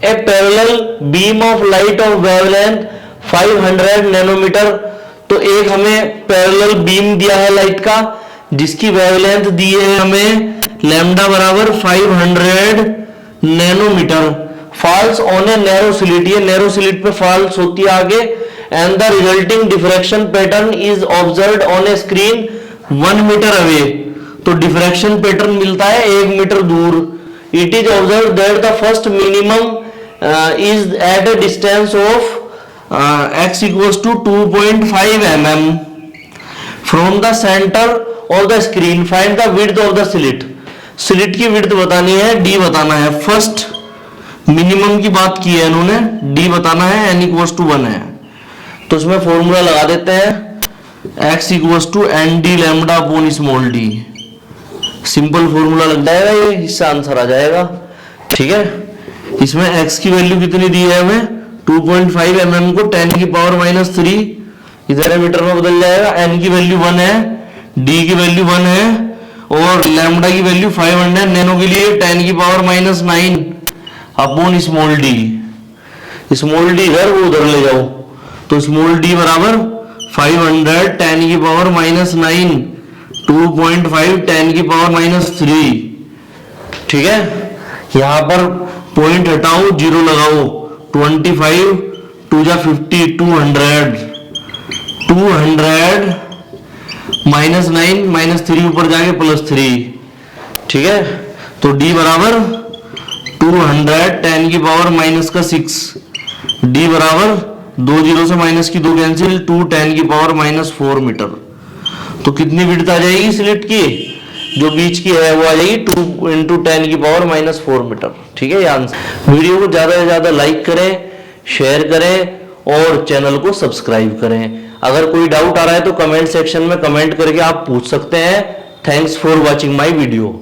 a parallel beam of light of wavelength 500 nanometre, तो एक हमें पैरेलल बीम दिया है लाइट का जिसकी वेवलेंथ दी है हमें लैम्डा बराबर 500 nanometre, falls on a narrow slit, ये नैरो स्लिट पे फॉल्स होती है आगे, and the resulting diffraction pattern is observed on a screen 1 metre away, तो डिफ्रैक्शन पैटर्न मिलता है 1 मीटर दूर। It is observed that the first minimum is at a distance of x equals to 2.5 mm from the center of the screen. Find the width of the slit. Slit की width बतानी है, d बताना है, first minimum की बात की है इन्होंने, d बताना है, n equals to 1 है, तो इसमें फॉर्मूला लगा देते हैं, x equals to nd lambda upon small d, simple formula लग जाएगा, ये इससे आंसर आ जाएगा, ठीक है। इसमें x की वैल्यू कितनी दी है हमें 2.5 mm को 10 की पावर -3 इधर मीटर में बदल जाएगा, n की वैल्यू 1 है, d की वैल्यू 1 है और लैम्डा की वैल्यू 500 नैनो के लिए 10 की power -9 upon small d, small d इधर वो उधर ले जाओ, तो स्मॉल d बराबर 500 10 की पावर -9 2.5 10 की पावर -3, ठीक है, यहां पर पॉइंट हटाओ, जीरो लगाओ, 25 2 जा 50, 200 माइनस 9 माइनस 3 ऊपर जाके +3, ठीक है। तो d बराबर 200 10 की पावर माइनस का 6, d बराबर 2 जीरो से माइनस की 2 कैंसिल, 2 10 की पावर -4 मीटर। तो कितनी विड्थ आ जाएगी स्लिट की, जो बीच की है वो आ जाएगी 2 इंटू 10 की पावर -4 मीटर। ठीक है, ये आंसर। वीडियो को ज्यादा से ज्यादा लाइक करें, शेयर करें और चैनल को सब्सक्राइब करें। अगर कोई डाउट आ रहा है तो कमेंट सेक्शन में कमेंट करके आप पूछ सकते हैं। Thanks for watching my video.